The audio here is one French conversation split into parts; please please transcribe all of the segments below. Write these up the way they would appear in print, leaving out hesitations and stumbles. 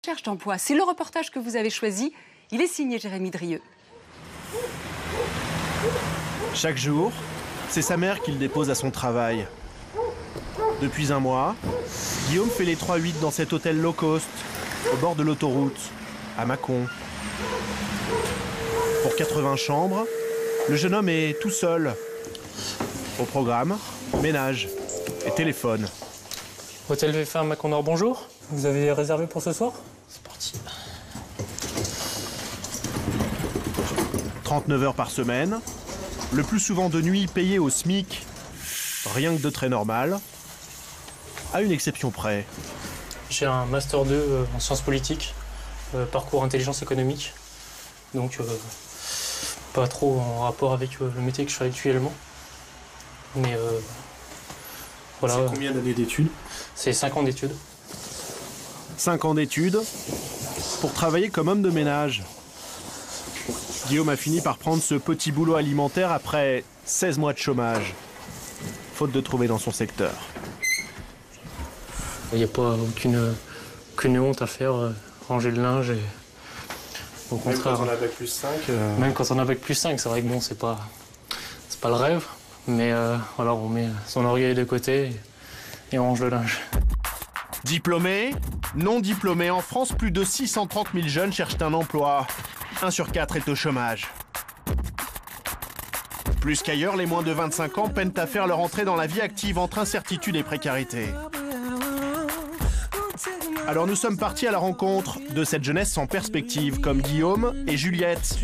Recherche d'emploi, c'est le reportage que vous avez choisi. Il est signé Jérémy Drieux. Chaque jour, c'est sa mère qui le dépose à son travail. Depuis un mois, Guillaume fait les 3-8 dans cet hôtel low cost, au bord de l'autoroute, à Mâcon. Pour 80 chambres, le jeune homme est tout seul. Au programme, ménage et téléphone. Hôtel VFA Mâcon Nord, bonjour. Vous avez réservé pour ce soir? C'est parti. 39 heures par semaine, le plus souvent de nuit payé au SMIC, rien que de très normal, à une exception près. J'ai un Master 2 en sciences politiques, parcours intelligence économique, donc pas trop en rapport avec le métier que je fais actuellement. Mais voilà. C'est combien d'années d'études? C'est 5 ans d'études. 5 ans d'études pour travailler comme homme de ménage. Guillaume a fini par prendre ce petit boulot alimentaire après 16 mois de chômage, faute de trouver dans son secteur. Il n'y a pas aucune honte à faire, ranger le linge. Et, au contraire, même quand on a bac plus 5 Même quand on a bac plus 5, c'est vrai que bon, c'est pas le rêve. Mais voilà, on met son orgueil de côté et on range le linge. Diplômés, non diplômés, en France, plus de 630 000 jeunes cherchent un emploi. 1 sur 4 est au chômage. Plus qu'ailleurs, les moins de 25 ans peinent à faire leur entrée dans la vie active entre incertitude et précarité. Alors nous sommes partis à la rencontre de cette jeunesse sans perspective, comme Guillaume et Juliette,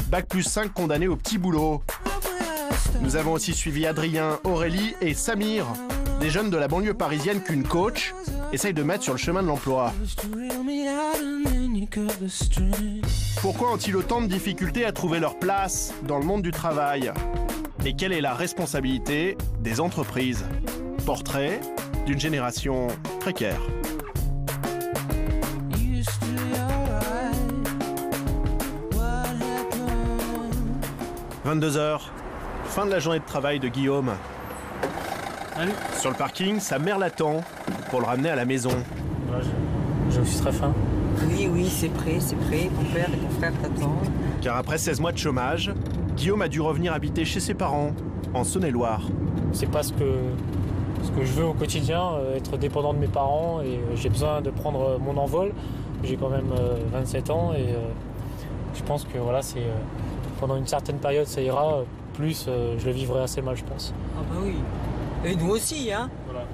bac plus 5 condamnés au petit boulot. Nous avons aussi suivi Adrien, Aurélie et Samir, des jeunes de la banlieue parisienne qu'une coach essaye de mettre sur le chemin de l'emploi. Pourquoi ont-ils autant de difficultés à trouver leur place dans le monde du travail? Et quelle est la responsabilité des entreprises? Portrait d'une génération précaire. 22 h, fin de la journée de travail de Guillaume. Allez. Sur le parking, sa mère l'attend pour le ramener à la maison. Ouais, j'ai aussi très faim. Oui, c'est prêt. Ton père et ton frère t'attendent. Car après 16 mois de chômage, Guillaume a dû revenir habiter chez ses parents, en Saône-et-Loire. C'est pas ce que je veux au quotidien, être dépendant de mes parents, et j'ai besoin de prendre mon envol. J'ai quand même 27 ans et je pense que voilà, c'est pendant une certaine période ça ira, plus je le vivrai assez mal, je pense. Ah bah oui. Et nous aussi, hein. Voilà.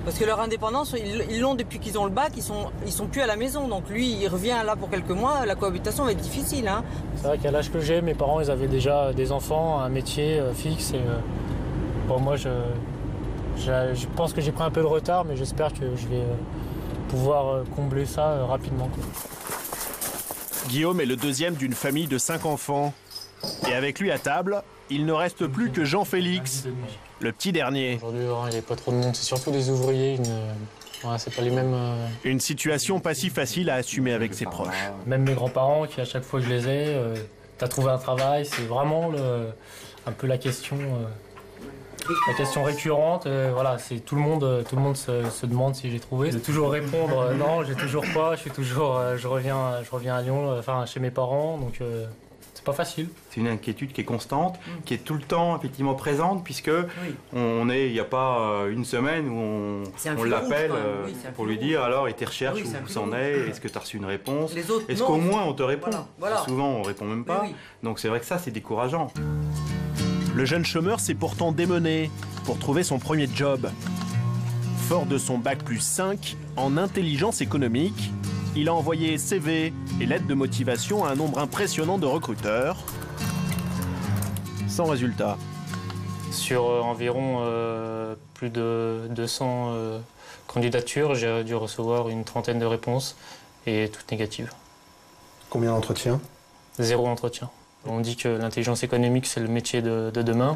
Parce que leur indépendance, ils l'ont depuis qu'ils ont le bac, ils sont plus à la maison. Donc lui, il revient là pour quelques mois, la cohabitation va être difficile, hein. C'est vrai qu'à l'âge que j'ai, mes parents, ils avaient déjà des enfants, un métier fixe. Et bon, moi, je pense que j'ai pris un peu de retard, mais j'espère que je vais pouvoir combler ça rapidement, quoi. Guillaume est le deuxième d'une famille de 5 enfants. Et avec lui à table, il ne reste plus que Jean-Félix, le petit dernier. Aujourd'hui, il n'y a pas trop de monde, c'est surtout des ouvriers. Ouais, c'est pas les mêmes. Une situation pas si facile à assumer avec ses proches. Même mes grands-parents, qui à chaque fois que je les ai, t'as trouvé un travail, c'est vraiment un peu la question récurrente. Voilà, c'est tout le monde se demande si j'ai trouvé. De toujours répondre non, j'ai toujours pas, je reviens à Lyon, enfin chez mes parents, donc. C'est pas facile. C'est une inquiétude qui est constante, qui est tout le temps effectivement présente, puisque il n'y a pas une semaine où on l'appelle pour lui dire alors et tes recherches, où ça en est, est-ce que tu as reçu une réponse, est-ce qu'au moins on te répond. Voilà. Souvent on répond même pas, donc c'est vrai que ça c'est décourageant. Le jeune chômeur s'est pourtant démené pour trouver son premier job. Fort de son bac plus 5 en intelligence économique, il a envoyé CV et lettres de motivation à un nombre impressionnant de recruteurs, sans résultat. Sur environ plus de 200 candidatures, j'ai dû recevoir une trentaine de réponses, et toutes négatives. Combien d'entretiens? 0 entretien. On dit que l'intelligence économique, c'est le métier de demain,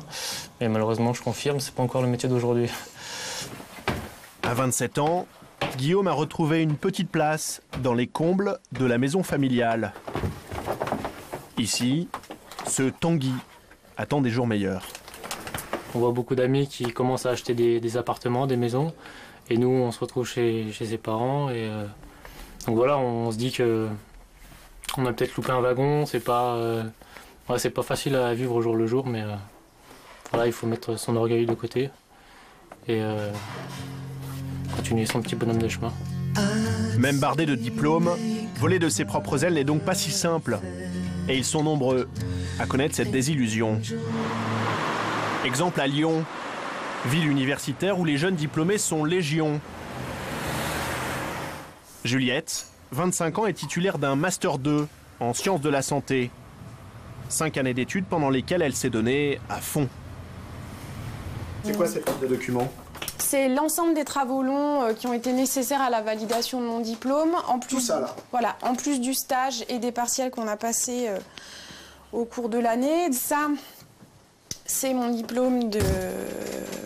mais malheureusement, je confirme, c'est pas encore le métier d'aujourd'hui. À 27 ans, Guillaume a retrouvé une petite place dans les combles de la maison familiale. Ici, ce Tanguy attend des jours meilleurs. On voit beaucoup d'amis qui commencent à acheter des appartements, des maisons, et nous, on se retrouve chez ses parents, et Donc voilà, on se dit que on a peut-être loupé un wagon, c'est pas facile à vivre au jour le jour, mais voilà, il faut mettre son orgueil de côté et continuer son petit bonhomme de chemin. Même bardé de diplômes, voler de ses propres ailes n'est donc pas si simple. Et ils sont nombreux à connaître cette désillusion. Exemple à Lyon, ville universitaire où les jeunes diplômés sont légion. Juliette, 25 ans, est titulaire d'un Master 2 en sciences de la santé. 5 années d'études pendant lesquelles elle s'est donnée à fond. C'est quoi cette liste de documents? C'est l'ensemble des travaux longs qui ont été nécessaires à la validation de mon diplôme. En plus, tout ça là. Voilà, en plus du stage et des partiels qu'on a passés au cours de l'année. Ça, c'est mon diplôme de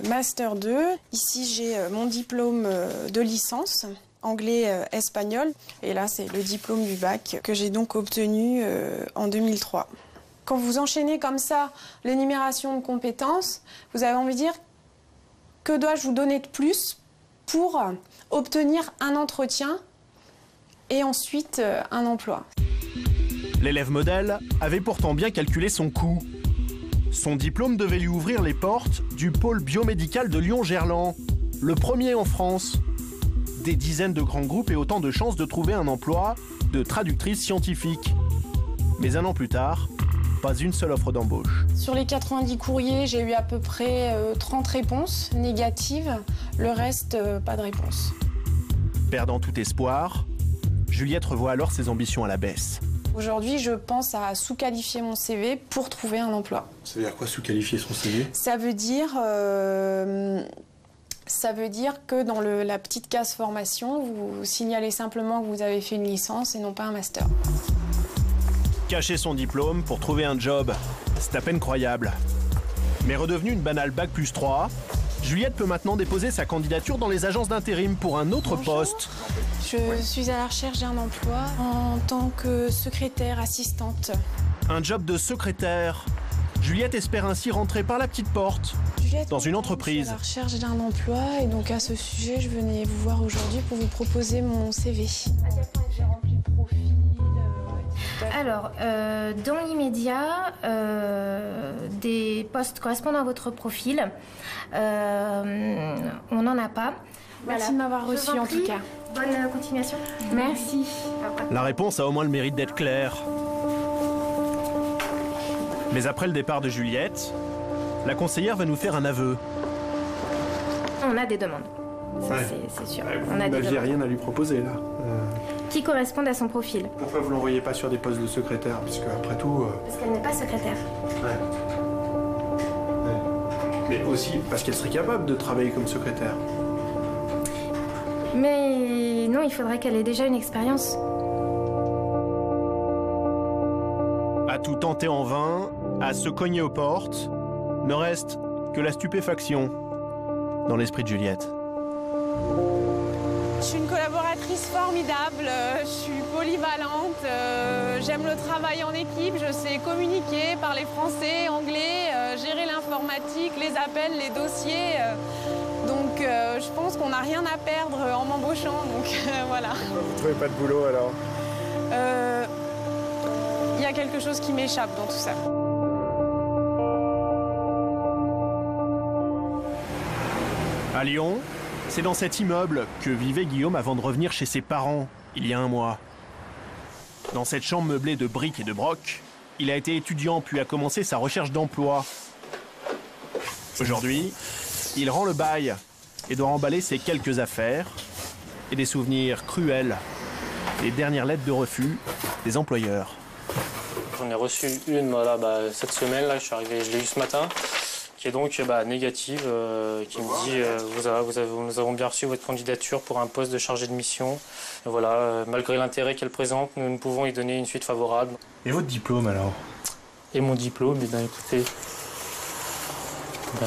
Master 2. Ici, j'ai mon diplôme de licence, anglais-espagnol. Et là, c'est le diplôme du bac que j'ai donc obtenu en 2003. Quand vous enchaînez comme ça l'énumération de compétences, vous avez envie de dire que dois-je vous donner de plus pour obtenir un entretien et ensuite un emploi. L'élève modèle avait pourtant bien calculé son coût. Son diplôme devait lui ouvrir les portes du pôle biomédical de Lyon-Gerland, le premier en France. Des dizaines de grands groupes et autant de chances de trouver un emploi de traductrice scientifique. Mais un an plus tard, pas une seule offre d'embauche. Sur les 90 courriers, j'ai eu à peu près 30 réponses négatives. Le reste, pas de réponse. Perdant tout espoir, Juliette revoit alors ses ambitions à la baisse. Aujourd'hui, je pense à sous-qualifier mon CV pour trouver un emploi. Ça veut dire quoi, sous-qualifier son CV? Ça veut dire que dans la petite case formation, vous signalez simplement que vous avez fait une licence et non pas un master. Cacher son diplôme pour trouver un job, c'est à peine croyable. Mais redevenue une banale bac+3, Juliette peut maintenant déposer sa candidature dans les agences d'intérim pour un autre poste. Je suis à la recherche d'un emploi en tant que secrétaire assistante. Un job de secrétaire. Juliette espère ainsi rentrer par la petite porte dans une entreprise. Je suis à la recherche d'un emploi et donc à ce sujet, je venais vous voir aujourd'hui pour vous proposer mon CV. À quel point j'ai rempli le profil? Alors, dans l'immédiat, des postes correspondant à votre profil, on n'en a pas. Merci de m'avoir reçu en tout cas. Bonne continuation. Merci. La réponse a au moins le mérite d'être claire. Mais après le départ de Juliette, la conseillère va nous faire un aveu. On a des demandes. Ça, ouais. c'est sûr. On a des demandes. Rien à lui proposer là. Qui correspondent à son profil. Pourquoi vous l'envoyez pas sur des postes de secrétaire? Parce qu'après tout... Parce qu'elle n'est pas secrétaire. Ouais. Mais aussi parce qu'elle serait capable de travailler comme secrétaire. Mais non, il faudrait qu'elle ait déjà une expérience. À tout tenter en vain, à se cogner aux portes, ne reste que la stupéfaction dans l'esprit de Juliette. Je suis une collaboratrice formidable, je suis polyvalente, j'aime le travail en équipe, je sais communiquer, parler français, anglais, gérer l'informatique, les appels, les dossiers. Donc je pense qu'on n'a rien à perdre en m'embauchant, donc voilà. Vous trouvez pas de boulot alors? Il y a quelque chose qui m'échappe dans tout ça. À Lyon, c'est dans cet immeuble que vivait Guillaume avant de revenir chez ses parents, il y a un mois. Dans cette chambre meublée de briques et de brocs, il a été étudiant puis a commencé sa recherche d'emploi. Aujourd'hui, il rend le bail et doit remballer ses quelques affaires et des souvenirs cruels, les dernières lettres de refus des employeurs. J'en ai reçu une cette semaine, là, je l'ai eu ce matin, qui est donc négative, qui me dit nous avons bien reçu votre candidature pour un poste de chargé de mission. Et voilà, malgré l'intérêt qu'elle présente, nous ne pouvons y donner une suite favorable. Et votre diplôme alors? Et mon diplôme, écoutez,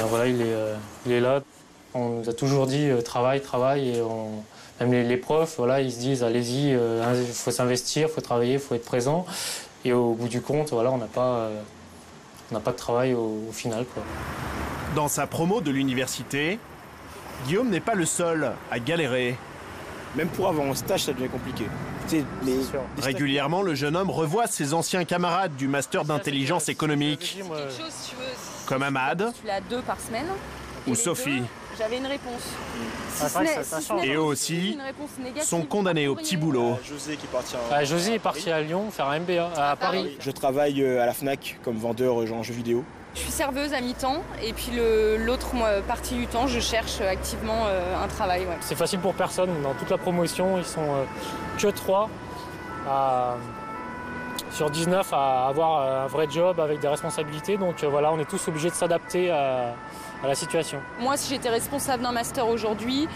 voilà, il est là. On nous a toujours dit travail, et même les profs, voilà, ils se disent allez-y, il faut s'investir, il faut travailler, il faut être présent. Et au bout du compte, voilà, on n'a pas de travail au final, quoi. Dans sa promo de l'université, Guillaume n'est pas le seul à galérer. Même pour avoir un stage, ça devient compliqué. Régulièrement, le jeune homme revoit ses anciens camarades du master d'intelligence économique, comme Ahmad Tu l'as 2 par semaine. ou Sophie. J'avais une réponse. Et eux aussi sont condamnés au petit boulot. José est parti à Lyon faire un MBA à Paris. Je travaille à la FNAC comme vendeur en jeux vidéo. Je suis serveuse à mi-temps et puis l'autre partie du temps, je cherche activement un travail. Ouais. C'est facile pour personne. Dans toute la promotion, ils sont que 3 sur 19 à avoir un vrai job avec des responsabilités. Donc voilà, on est tous obligés de s'adapter à la situation. Moi, si j'étais responsable d'un master aujourd'hui,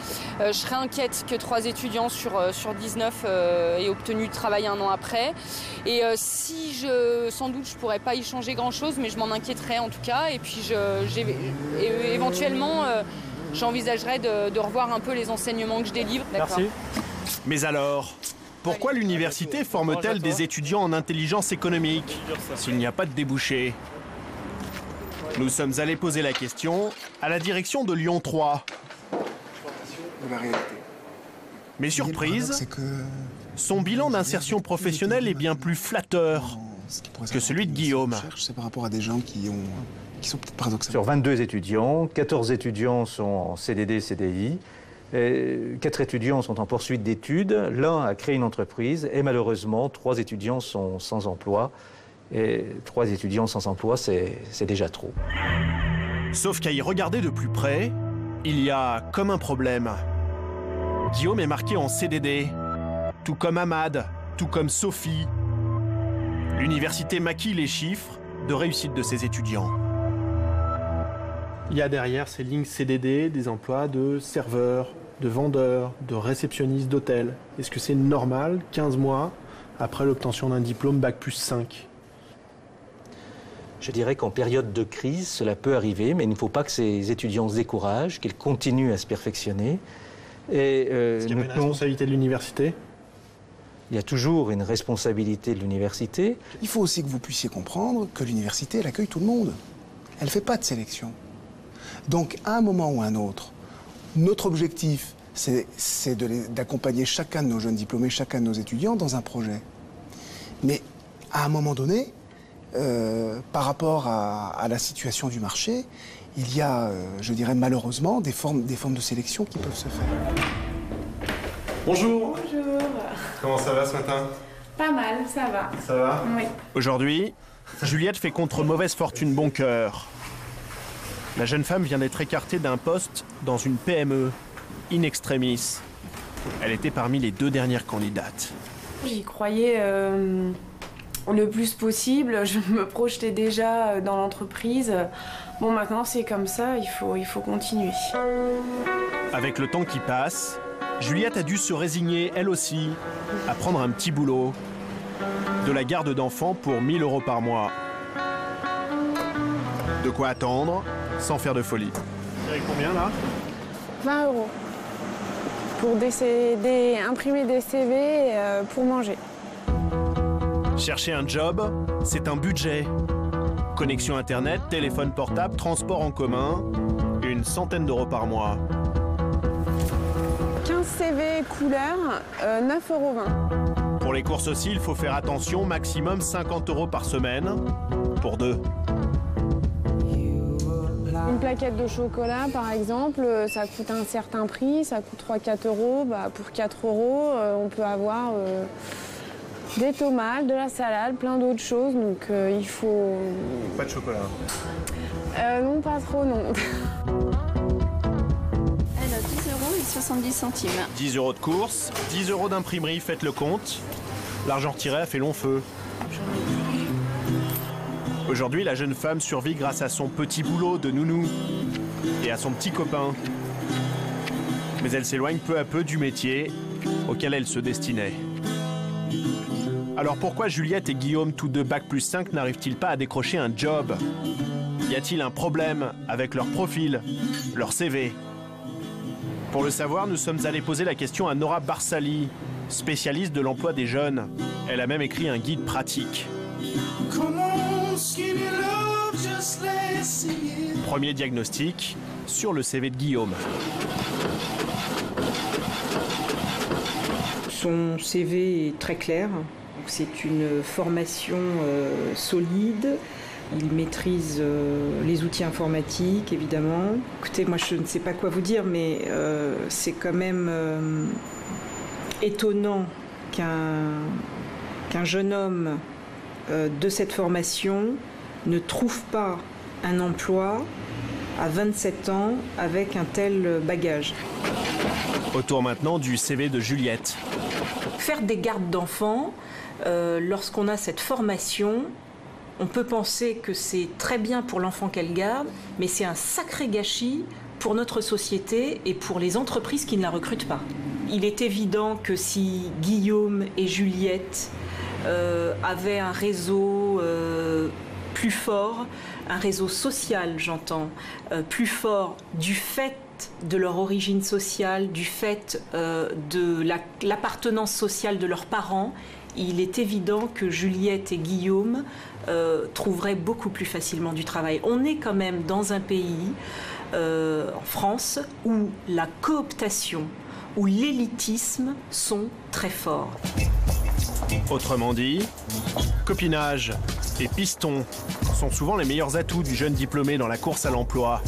je serais inquiète que 3 étudiants sur 19 aient obtenu de travail 1 an après. Et sans doute, je pourrais pas y changer grand-chose, mais je m'en inquiéterais en tout cas. Et puis, éventuellement, j'envisagerais de revoir un peu les enseignements que je délivre. Merci. Mais alors, pourquoi l'université forme-t-elle des étudiants en intelligence économique s'il n'y a pas de débouché? Nous sommes allés poser la question à la direction de Lyon 3. Mais surprise, son bilan d'insertion professionnelle est bien plus flatteur que celui de Guillaume. C'est par rapport à des gens qui sont paradoxaux. Sur 22 étudiants, 14 étudiants sont en CDD, CDI. 4 étudiants sont en poursuite d'études. L'un a créé une entreprise et malheureusement, 3 étudiants sont sans emploi. Et 3 étudiants sans emploi, c'est déjà trop. Sauf qu'à y regarder de plus près, il y a comme un problème. Guillaume est marqué en CDD, tout comme Ahmad, tout comme Sophie. L'université maquille les chiffres de réussite de ses étudiants. Il y a derrière ces lignes CDD des emplois de serveurs, de vendeurs, de réceptionnistes d'hôtels. Est-ce que c'est normal, 15 mois, après l'obtention d'un diplôme Bac+5 ? Je dirais qu'en période de crise, cela peut arriver, mais il ne faut pas que ces étudiants se découragent, qu'ils continuent à se perfectionner. Est-ce qu'il y a une responsabilité de l'université ? Il y a toujours une responsabilité de l'université. Il faut aussi que vous puissiez comprendre que l'université, elle accueille tout le monde. Elle ne fait pas de sélection. Donc, à un moment ou à un autre, notre objectif, c'est d'accompagner chacun de nos jeunes diplômés, chacun de nos étudiants dans un projet. Mais à un moment donné, par rapport à la situation du marché, il y a, je dirais malheureusement, des formes de sélection qui peuvent se faire. Bonjour. Bonjour. Comment ça va ce matin? Pas mal, ça va. Ça va? Oui. Aujourd'hui, Juliette fait contre mauvaise fortune bon cœur. La jeune femme vient d'être écartée d'un poste dans une PME, in extremis. Elle était parmi les 2 dernières candidates. J'y croyais le plus possible. Je me projetais déjà dans l'entreprise. Bon, maintenant c'est comme ça, il faut continuer. Avec le temps qui passe, Juliette a dû se résigner, elle aussi, à prendre un petit boulot. De la garde d'enfants pour 1 000 € par mois. De quoi attendre, sans faire de folie. C'est combien là? 20 € pour imprimer des CV pour manger. Chercher un job, c'est un budget. Connexion internet, téléphone portable, transport en commun, une centaine d'euros par mois. 15 CV couleur, 9,20 €. Pour les courses aussi, il faut faire attention, maximum 50 € par semaine, pour 2. Une plaquette de chocolat, par exemple, ça coûte un certain prix, ça coûte 3-4 €. Pour 4 €, on peut avoir des tomates, de la salade, plein d'autres choses, donc il faut... Pas de chocolat. Non, pas trop, non. Elle a 10,70 €. 10 € de course, 10 € d'imprimerie, faites le compte. L'argent retiré a fait long feu. Aujourd'hui, la jeune femme survit grâce à son petit boulot de nounou et à son petit copain. Mais elle s'éloigne peu à peu du métier auquel elle se destinait. Alors pourquoi Juliette et Guillaume, tous 2 Bac+5, n'arrivent-ils pas à décrocher un job? Y a-t-il un problème avec leur profil, leur CV? Pour le savoir, nous sommes allés poser la question à Nora Barsali, spécialiste de l'emploi des jeunes. Elle a même écrit un guide pratique. Premier diagnostic sur le CV de Guillaume. Son CV est très clair. C'est une formation solide. Il maîtrise les outils informatiques, évidemment. Écoutez, moi, je ne sais pas quoi vous dire, mais c'est quand même étonnant qu'un jeune homme de cette formation ne trouve pas un emploi à 27 ans avec un tel bagage. Autour maintenant du CV de Juliette. Faire des gardes d'enfants, lorsqu'on a cette formation, on peut penser que c'est très bien pour l'enfant qu'elle garde, mais c'est un sacré gâchis pour notre société et pour les entreprises qui ne la recrutent pas. Il est évident que si Guillaume et Juliette avaient un réseau plus fort, un réseau social, j'entends, plus fort du fait de leur origine sociale, du fait de l'appartenance sociale de leurs parents, il est évident que Juliette et Guillaume trouveraient beaucoup plus facilement du travail. On est quand même dans un pays, en France, où la cooptation, où l'élitisme sont très forts. Autrement dit, copinage et piston sont souvent les meilleurs atouts du jeune diplômé dans la course à l'emploi.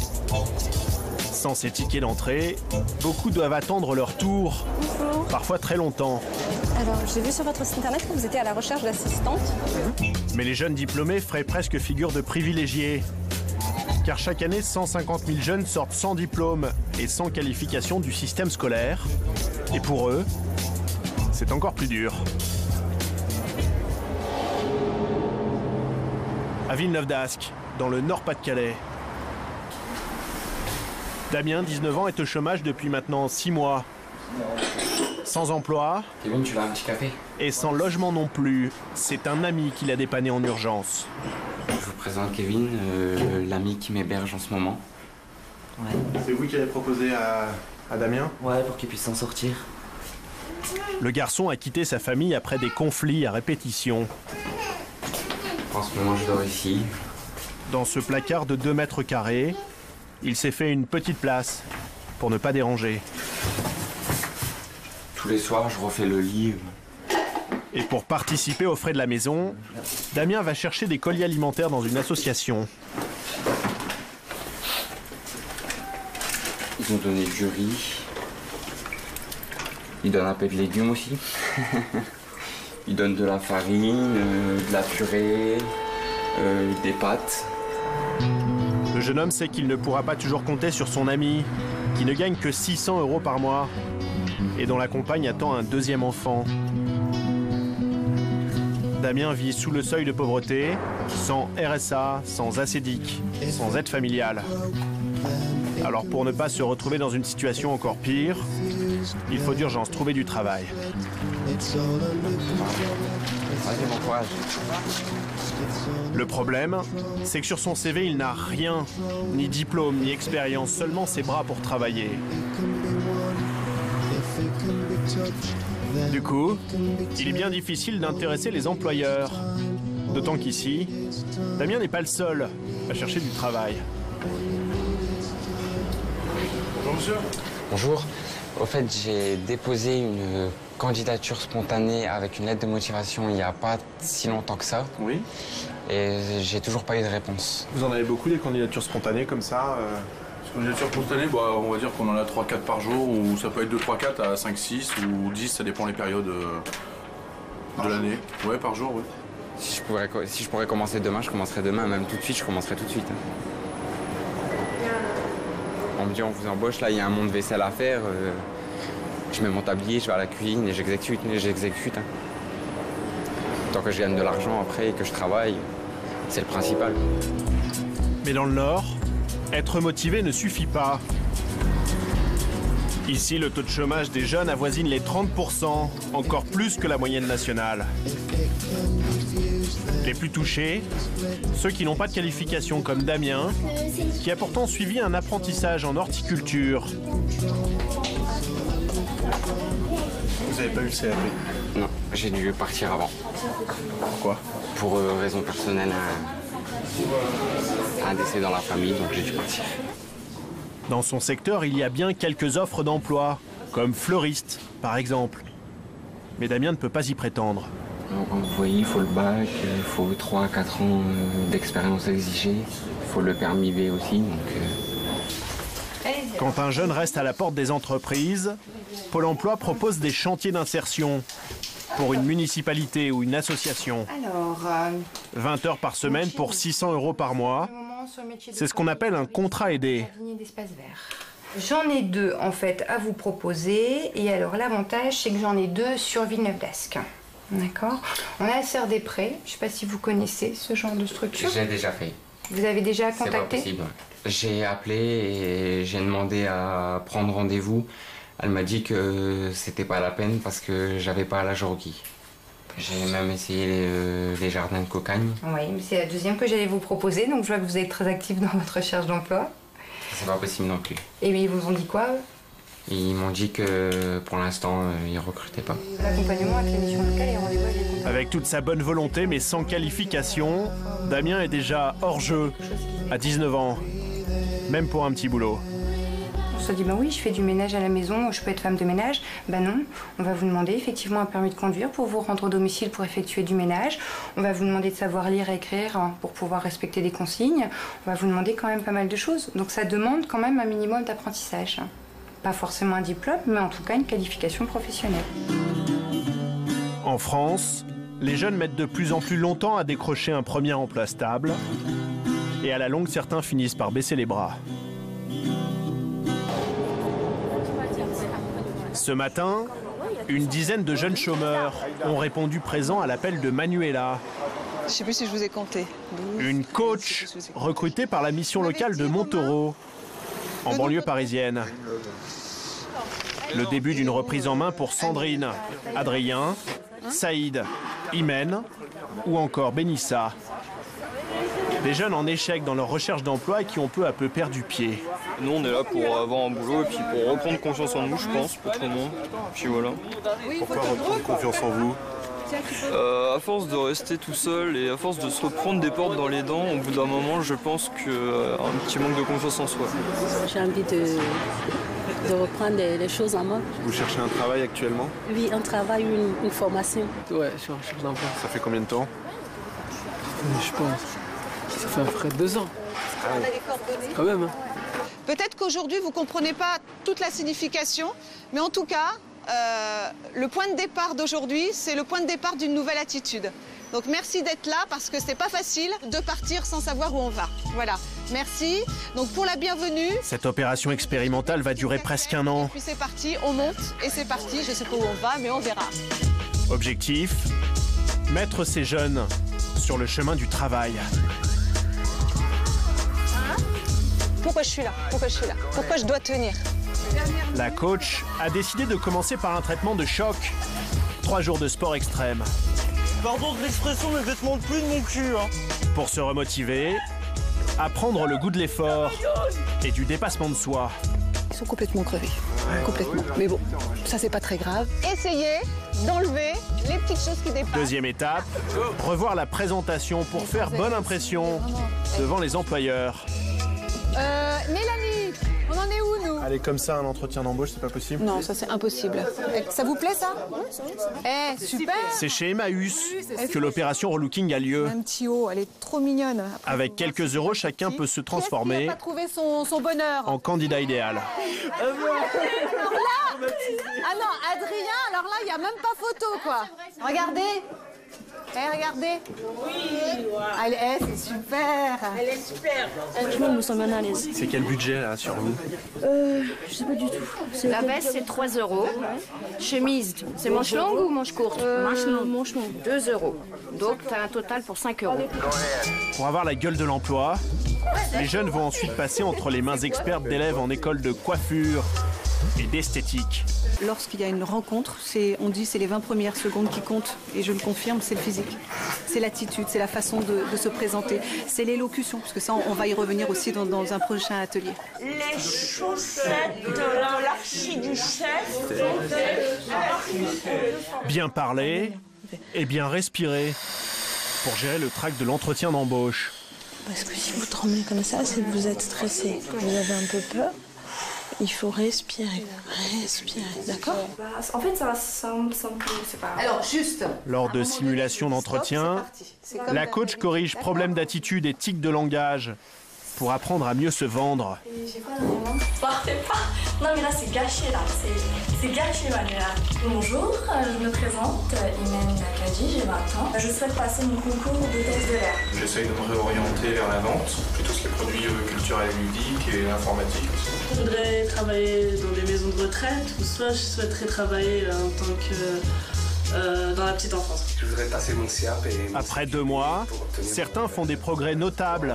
Sans ces tickets d'entrée, beaucoup doivent attendre leur tour, parfois très longtemps. Alors, j'ai vu sur votre site internet que vous étiez à la recherche d'assistantes. Mais les jeunes diplômés feraient presque figure de privilégiés. Car chaque année, 150 000 jeunes sortent sans diplôme et sans qualification du système scolaire. Et pour eux, c'est encore plus dur. À Villeneuve-d'Ascq, dans le Nord-Pas-de-Calais. Damien, 19 ans, est au chômage depuis maintenant 6 mois. Sans emploi. Kevin, tu veux un petit café? Et sans logement non plus. C'est un ami qui l'a dépanné en urgence. Je vous présente Kevin, l'ami qui m'héberge en ce moment. Ouais. C'est vous qui avez proposé à Damien? Ouais, pour qu'il puisse s'en sortir. Le garçon a quitté sa famille après des conflits à répétition. En ce moment, je dors ici. Dans ce placard de 2 mètres carrés, il s'est fait une petite place pour ne pas déranger. Tous les soirs, je refais le lit. Et pour participer aux frais de la maison, Damien va chercher des colis alimentaires dans une association. Ils ont donné du riz. Ils donnent un peu de légumes aussi. Ils donnent de la farine, de la purée, des pâtes. Le jeune homme sait qu'il ne pourra pas toujours compter sur son ami, qui ne gagne que 600 € par mois, et dont la compagne attend un 2e enfant. Damien vit sous le seuil de pauvreté, sans RSA, sans ACDIC, sans aide familiale. Alors pour ne pas se retrouver dans une situation encore pire, il faut d'urgence trouver du travail. Allez, bon courage. Le problème, c'est que sur son CV, il n'a rien, ni diplôme, ni expérience, seulement ses bras pour travailler. Du coup, il est bien difficile d'intéresser les employeurs. D'autant qu'ici, Damien n'est pas le seul à chercher du travail. Bonjour monsieur. Bonjour. Au fait, j'ai déposé une candidature spontanée avec une lettre de motivation il n'y a pas si longtemps que ça. Oui. Et j'ai toujours pas eu de réponse. Vous en avez beaucoup des candidatures spontanées comme ça Candidature spontanée, bah, on va dire qu'on en a 3-4 par jour, ou ça peut être de 3-4 à 5-6 ou 10, ça dépend les périodes de l'année. Ouais, par jour, oui. Si je pourrais commencer demain, je commencerai demain, même tout de suite, je commencerai tout de suite. On me dit on vous embauche, là il y a un monde vaisselle à faire, je mets mon tablier, je vais à la cuisine et j'exécute. Tant que je gagne de l'argent après et que je travaille, c'est le principal. Mais dans le Nord, être motivé ne suffit pas. Ici, le taux de chômage des jeunes avoisine les 30%, encore plus que la moyenne nationale. Les plus touchés, ceux qui n'ont pas de qualification comme Damien, qui a pourtant suivi un apprentissage en horticulture. Vous n'avez pas eu le CAP? Non, j'ai dû partir avant. Pourquoi? Pour raison personnelle, un décès dans la famille, donc j'ai dû partir. Dans son secteur, il y a bien quelques offres d'emploi, comme fleuriste, par exemple. Mais Damien ne peut pas y prétendre. Alors, comme vous voyez, il faut le bac, il faut 3 à 4 ans d'expérience exigée, il faut le permis B aussi. Quand un jeune reste à la porte des entreprises, Pôle emploi propose des chantiers d'insertion pour une municipalité ou une association. Alors, 20 heures par semaine pour 600 € par mois. C'est ce qu'on appelle un contrat aidé. J'en ai 2 en fait à vous proposer. Et alors l'avantage, c'est que j'en ai 2 sur Villeneuve-d'Ascq. D'accord. On a la Serre des Prés. Je ne sais pas si vous connaissez ce genre de structure. J'ai déjà fait. Vous avez déjà contacté? C'est pas possible. J'ai appelé et j'ai demandé à prendre rendez-vous. Elle m'a dit que c'était pas la peine parce que j'avais pas l'âge requis. J'ai même essayé les jardins de Cocagne. Oui, mais c'est la deuxième que j'allais vous proposer, donc je vois que vous êtes très actif dans votre recherche d'emploi. C'est pas possible non plus. Et ils vous ont dit quoi? Ils m'ont dit que pour l'instant, ils recrutaient pas. L'accompagnement avec les missions locales et rendez-vous avec les compagnies. Avec toute sa bonne volonté mais sans qualification, Damien est déjà hors jeu à 19 ans, même pour un petit boulot. On se dit, bah oui, je fais du ménage à la maison, je peux être femme de ménage. Ben non, on va vous demander effectivement un permis de conduire pour vous rendre au domicile pour effectuer du ménage. On va vous demander de savoir lire et écrire pour pouvoir respecter des consignes. On va vous demander quand même pas mal de choses. Donc ça demande quand même un minimum d'apprentissage. Pas forcément un diplôme, mais en tout cas une qualification professionnelle. En France, les jeunes mettent de plus en plus longtemps à décrocher un premier emploi stable. Et à la longue, certains finissent par baisser les bras. Ce matin, une dizaine de jeunes chômeurs ont répondu présents à l'appel de Manuela. Je ne sais plus si je vous ai compté. Une coach recrutée par la mission locale de Montaureau, en banlieue parisienne. Le début d'une reprise en main pour Sandrine, Adrien, Saïd, Imen ou encore Benissa. Des jeunes en échec dans leur recherche d'emploi et qui ont peu à peu perdu pied. Nous, on est là pour avoir un boulot et puis pour reprendre confiance en nous, je pense, pour tout le monde. Puis voilà. Pourquoi reprendre confiance en vous? À force de rester tout seul et à force de se reprendre des portes dans les dents, au bout d'un moment, je pense qu'un petit manque de confiance en soi. J'ai envie de reprendre les choses en main. Vous cherchez un travail actuellement? Oui, un travail ou une formation. Ouais, je cherche d'emploi. Ça fait combien de temps? Je pense. Ça fait à peu près 2 ans. Quand même. Peut-être qu'aujourd'hui, vous ne comprenez pas toute la signification, mais en tout cas, le point de départ d'aujourd'hui, c'est le point de départ d'une nouvelle attitude. Donc merci d'être là parce que c'est pas facile de partir sans savoir où on va. Voilà, merci. Donc pour la bienvenue. Cette opération expérimentale va durer presque 1 an. Et puis c'est parti, on monte et c'est parti. Je sais pas où on va, mais on verra. Objectif, mettre ces jeunes sur le chemin du travail. Pourquoi je suis là? Pourquoi je suis là? Pourquoi je dois tenir? La coach a décidé de commencer par un traitement de choc. 3 jours de sport extrême. Pardon de l'expression, mes vêtements plus de mon cul. Hein. Pour se remotiver, apprendre le goût de l'effort et du dépassement de soi. Ils sont complètement crevés. Complètement. Mais bon, ça c'est pas très grave. Essayez d'enlever les petites choses qui dépassent. Deuxième étape, revoir la présentation pour faire bonne impression devant les employeurs. Mélanie, on en est où nous? Allez, comme ça, un entretien d'embauche, c'est pas possible? Non, ça c'est impossible. Ça vous plaît ça? Eh, super! C'est chez Emmaüs que l'opération relooking a lieu. Un petit haut, elle est trop mignonne. Avec quelques euros, chacun peut se transformer Qui n'a pas trouvé son bonheur? en candidat idéal. Alors là, ah non, Adrien, alors là, il n'y a même pas photo quoi. Regardez. Eh, regardez. Oui. Elle est, c'est super. Elle est super. Franchement, nous sommes à l'aise. C'est quel budget là sur vous? Je sais pas du tout. La veste, c'est 3 €. Chemise, c'est manche longue ou manche courte? Manche longue. 2 €. Donc, tu as un total pour 5 €. Pour avoir la gueule de l'emploi, les jeunes vont ensuite passer entre les mains expertes d'élèves en école de coiffure et d'esthétique. Lorsqu'il y a une rencontre, on dit c'est les 20 premières secondes qui comptent. Et je le confirme, c'est le physique. C'est l'attitude, c'est la façon de se présenter. C'est l'élocution, parce que ça, on va y revenir aussi dans un prochain atelier. Les chaussettes de l'archi du chef. Bien parler et bien respirer pour gérer le trac de l'entretien d'embauche. Parce que si vous tremblez comme ça, c'est que vous êtes stressé. Vous avez un peu peur. Il faut respirer, d'accord? En fait, ça c'est pas... Alors, juste. Lors de simulations d'entretien, la coach corrige problèmes d'attitude et tics de langage pour apprendre à mieux se vendre. J'ai pas vraiment... Partez pas. Non mais là c'est gâché là, c'est gâché Manuela. Bonjour, je me présente, Imen Nakadi, j'ai 20 ans. Je souhaite passer mon concours d'hôtesse de l'air. J'essaye de me réorienter vers la vente, plutôt ce qui est produits culturels et ludiques et l'informatique aussi. Je voudrais travailler dans des maisons de retraite, ou soit je souhaiterais travailler en tant que dans la petite enfance. Je voudrais passer mon SIAP et... Après 2 mois, certains font des progrès notables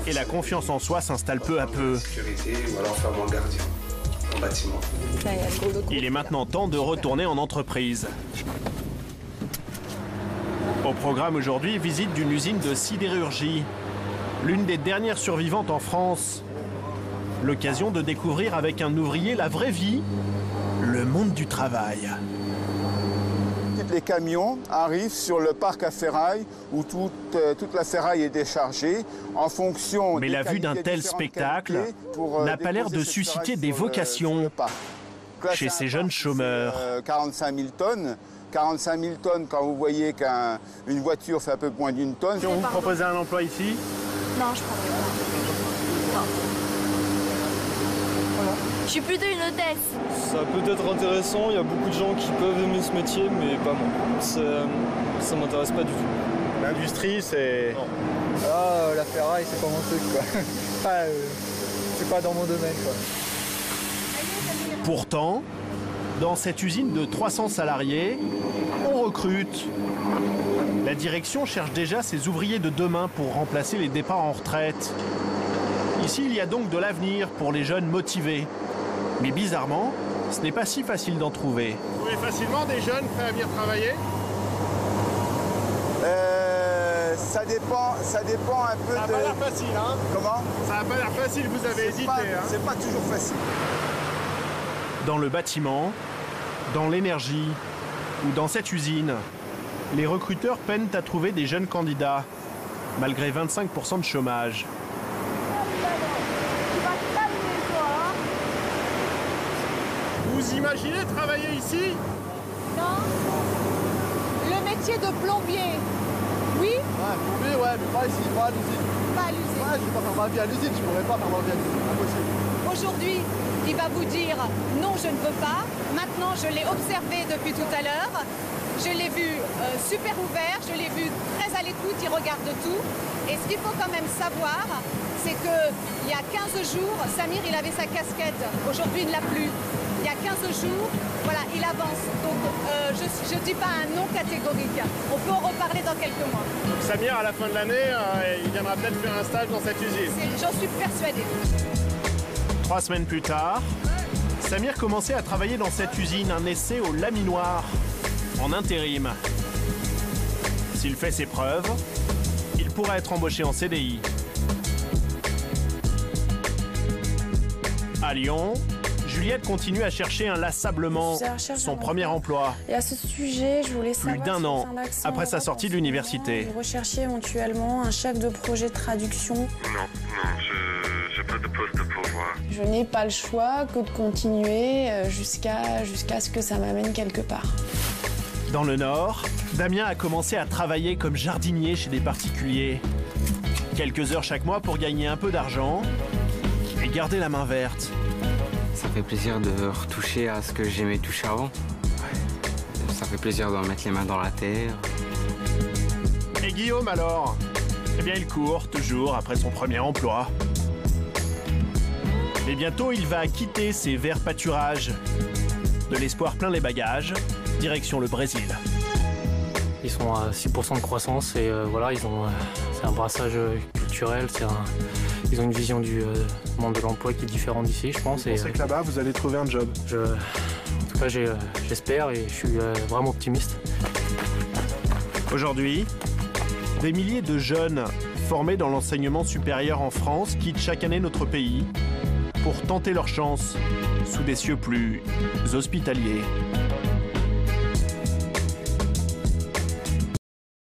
et la confiance en soi s'installe peu à peu. Sécurité ou alors faire mon gardien en bâtiment. Il est maintenant temps de retourner en entreprise. Au programme aujourd'hui, visite d'une usine de sidérurgie, l'une des dernières survivantes en France. L'occasion de découvrir avec un ouvrier la vraie vie, le monde du travail. Les camions arrivent sur le parc à ferraille où toute la ferraille est déchargée en fonction. Mais la vue d'un tel spectacle n'a pas l'air de susciter des vocations chez ces jeunes chômeurs. 45 000 tonnes. 45 000 tonnes, quand vous voyez qu'une voiture fait un peu moins d'1 tonne. Si on vous proposait un emploi ici? Non, je prendrais pas. Non. Voilà. Je suis plutôt une hôtesse. Ça peut être intéressant, il y a beaucoup de gens qui peuvent aimer ce métier, mais pas moi. Ça m'intéresse pas du tout. L'industrie, c'est... Ah, la ferraille, c'est pas mon truc, quoi. C'est pas dans mon domaine, quoi. Pourtant, dans cette usine de 300 salariés, on recrute. La direction cherche déjà ses ouvriers de demain pour remplacer les départs en retraite. Ici, il y a donc de l'avenir pour les jeunes motivés. Mais bizarrement, ce n'est pas si facile d'en trouver. Vous trouvez facilement des jeunes prêts à venir travailler? Ça dépend un peu de... Ça n'a pas l'air facile, hein? Comment? Ça n'a pas l'air facile, vous avez hésité, hein? C'est pas toujours facile. Dans le bâtiment, dans l'énergie ou dans cette usine, les recruteurs peinent à trouver des jeunes candidats, malgré 25% de chômage. Vous imaginez travailler ici? Non. Le métier de plombier, oui? Ouais, plombier, ouais, mais pas ici, pas à l'usine. Pas à l'usine. Ouais, je vais pas faire ma vie à l'usine, je pourrais pas faire ma vie à l'usine, impossible. Aujourd'hui, il va vous dire non, je ne veux pas. Maintenant, je l'ai observé depuis tout à l'heure. Je l'ai vu super ouvert, je l'ai vu très à l'écoute, il regarde tout. Et ce qu'il faut quand même savoir, c'est qu'il y a 15 jours, Samir, il avait sa casquette. Aujourd'hui, il ne l'a plus. Il y a 15 jours, voilà, il avance. Donc, je ne dis pas un non catégorique. On peut en reparler dans quelques mois. Donc Samir, à la fin de l'année, il viendra peut-être faire un stage dans cette usine. J'en suis persuadée. 3 semaines plus tard, Samir commençait à travailler dans cette usine, un essai au laminoir, en intérim. S'il fait ses preuves, il pourra être embauché en CDI. À Lyon, Juliette continue à chercher inlassablement son premier emploi. Et à ce sujet, je voulais savoir... Plus d'1 an après sa sortie de l'université. Vous recherchez éventuellement un chef de projet de traduction? Non, j'ai pas de poste pour voir. Je n'ai pas le choix que de continuer jusqu'à ce que ça m'amène quelque part. Dans le Nord, Damien a commencé à travailler comme jardinier chez des particuliers. Quelques heures chaque mois pour gagner un peu d'argent et garder la main verte. Ça fait plaisir de retoucher à ce que j'aimais toucher avant. Ça fait plaisir de remettre les mains dans la terre. Et Guillaume alors? Eh bien il court toujours après son premier emploi. Mais bientôt il va quitter ses verts pâturages. De l'espoir plein les bagages, direction le Brésil. Ils sont à 6% de croissance et voilà, c'est un brassage culturel, ils ont une vision du monde de l'emploi qui est différente d'ici, je pense. Vous pensez que là-bas, vous allez trouver un job? En tout cas, j'espère et je suis vraiment optimiste. Aujourd'hui, des milliers de jeunes formés dans l'enseignement supérieur en France quittent chaque année notre pays pour tenter leur chance sous des cieux plus hospitaliers.